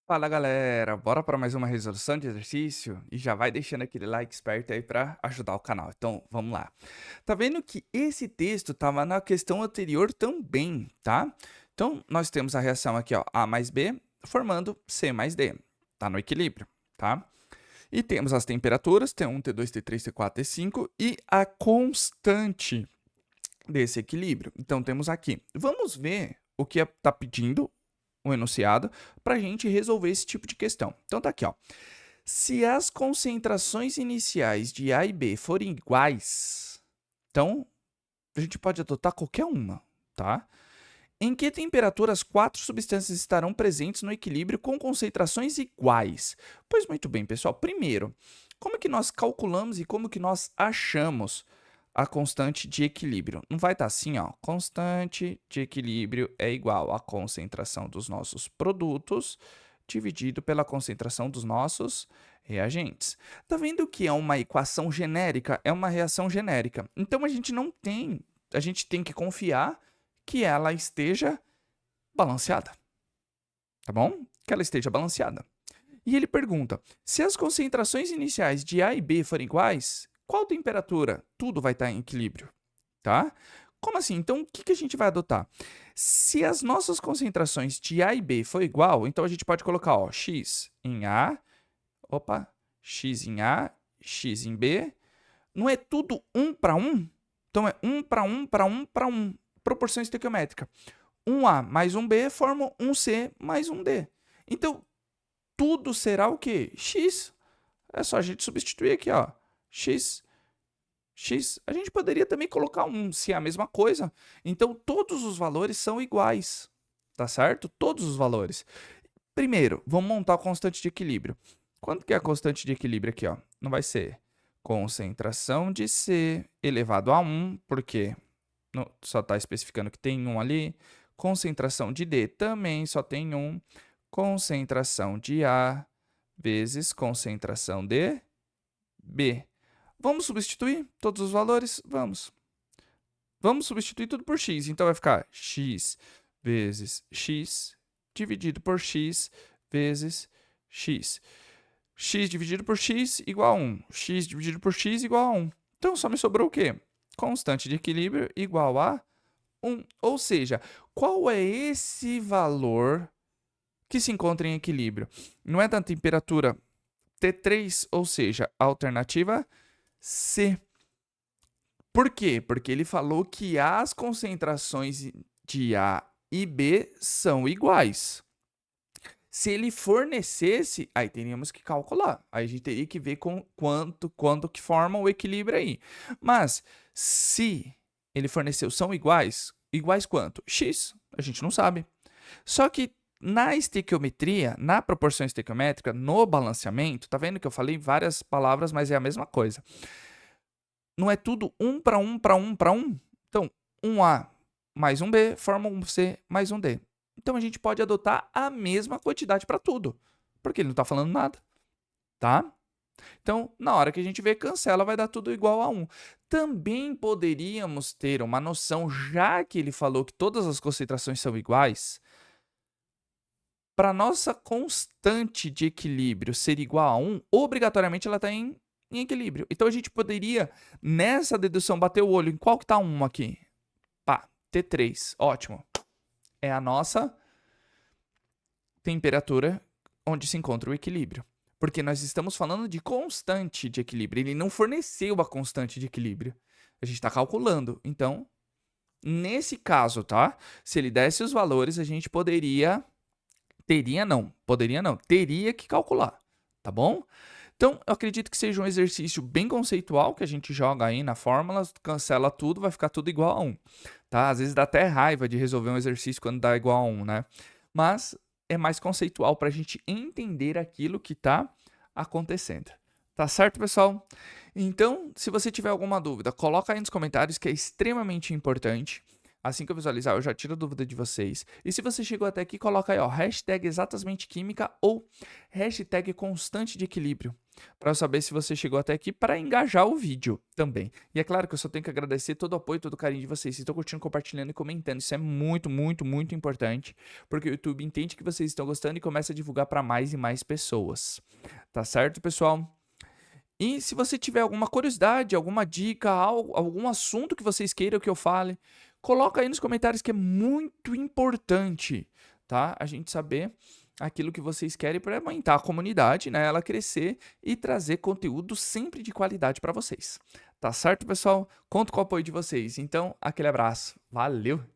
Fala galera, bora para mais uma resolução de exercício e já vai deixando aquele like esperto aí para ajudar o canal. Então, vamos lá. Tá vendo que esse texto estava na questão anterior também, tá? Então, nós temos a reação aqui, ó, A mais B formando C mais D. Tá no equilíbrio, tá? E temos as temperaturas, T1, T2, T3, T4, T5 e a constante desse equilíbrio. Então, temos aqui. Vamos ver o que está pedindo o enunciado para a gente resolver esse tipo de questão. Então tá aqui, ó. Se as concentrações iniciais de A e B forem iguais, então a gente pode adotar qualquer uma, tá? Em que temperatura as quatro substâncias estarão presentes no equilíbrio com concentrações iguais? Pois muito bem, pessoal. Primeiro, como é que nós calculamos e como que nós achamos a constante de equilíbrio? Não vai estar assim, ó. Constante de equilíbrio é igual à concentração dos nossos produtos dividido pela concentração dos nossos reagentes. Tá vendo que é uma equação genérica? É uma reação genérica. Então a gente tem que confiar que ela esteja balanceada, tá bom? Que ela esteja balanceada. E ele pergunta: se as concentrações iniciais de A e B forem iguais, qual temperatura? Tudo vai estar em equilíbrio, tá? Como assim? Então, o que a gente vai adotar? Se as nossas concentrações de A e B for igual, então a gente pode colocar, ó, X em A, opa, X em A, X em B. Não é tudo 1 para 1? Então, é 1 para 1 para 1 para 1. Proporção estequiométrica. Um A mais um B formam um C mais um D. Então, tudo será o quê? X. É só a gente substituir aqui, ó. X, X. A gente poderia também colocar um, se é a mesma coisa. Então, todos os valores são iguais. Tá certo? Todos os valores. Primeiro, vamos montar a constante de equilíbrio. Quanto que é a constante de equilíbrio aqui, ó? Não vai ser concentração de C elevado a 1, porque só está especificando que tem um ali. Concentração de D também só tem um. Concentração de A vezes concentração de B. Vamos substituir todos os valores? Vamos. Vamos substituir tudo por x. Então vai ficar x vezes x dividido por x vezes x. X dividido por x igual a 1. X dividido por x igual a 1. Então só me sobrou o quê? Constante de equilíbrio igual a 1. Ou seja, qual é esse valor que se encontra em equilíbrio? Não é da temperatura T3, ou seja, a alternativa C. Por quê? Porque ele falou que as concentrações de A e B são iguais. Se ele fornecesse, aí teríamos que calcular. Aí a gente teria que ver com quanto que forma o equilíbrio aí. Mas se ele forneceu são iguais, iguais quanto? X, a gente não sabe. Só que na estequiometria, na proporção estequiométrica, no balanceamento, tá vendo que eu falei várias palavras, mas é a mesma coisa. Não é tudo 1 para 1 para 1 para 1? Então, um A mais um B forma um C mais um D. Então, a gente pode adotar a mesma quantidade para tudo, porque ele não está falando nada, tá? Então, na hora que a gente vê, cancela, vai dar tudo igual a 1. Também poderíamos ter uma noção, já que ele falou que todas as concentrações são iguais, para nossa constante de equilíbrio ser igual a 1, obrigatoriamente ela está em equilíbrio. Então, a gente poderia, nessa dedução, bater o olho em qual que está 1 aqui. Pá, T3, ótimo. É a nossa temperatura onde se encontra o equilíbrio. Porque nós estamos falando de constante de equilíbrio. Ele não forneceu a constante de equilíbrio. A gente está calculando. Então, nesse caso, tá? Se ele desse os valores, a gente poderia... Teria que calcular, tá bom? Então, eu acredito que seja um exercício bem conceitual que a gente joga aí na fórmula, cancela tudo, vai ficar tudo igual a 1, tá? Às vezes dá até raiva de resolver um exercício quando dá igual a 1, né? Mas é mais conceitual para a gente entender aquilo que está acontecendo. Tá certo, pessoal? Então, se você tiver alguma dúvida, coloca aí nos comentários que é extremamente importante. Assim que eu visualizar, eu já tiro a dúvida de vocês. E se você chegou até aqui, coloca aí, ó, hashtag exatamente química ou hashtag constante de equilíbrio, para eu saber se você chegou até aqui para engajar o vídeo também. E é claro que eu só tenho que agradecer todo o apoio, todo o carinho de vocês. Vocês estão curtindo, compartilhando e comentando. Isso é muito, muito, muito importante, porque o YouTube entende que vocês estão gostando e começa a divulgar para mais e mais pessoas. Tá certo, pessoal? E se você tiver alguma curiosidade, alguma dica, algum assunto que vocês queiram que eu fale, coloca aí nos comentários que é muito importante, tá? A gente saber aquilo que vocês querem para aumentar a comunidade, né? Ela crescer e trazer conteúdo sempre de qualidade para vocês. Tá certo, pessoal? Conto com o apoio de vocês. Então, aquele abraço. Valeu!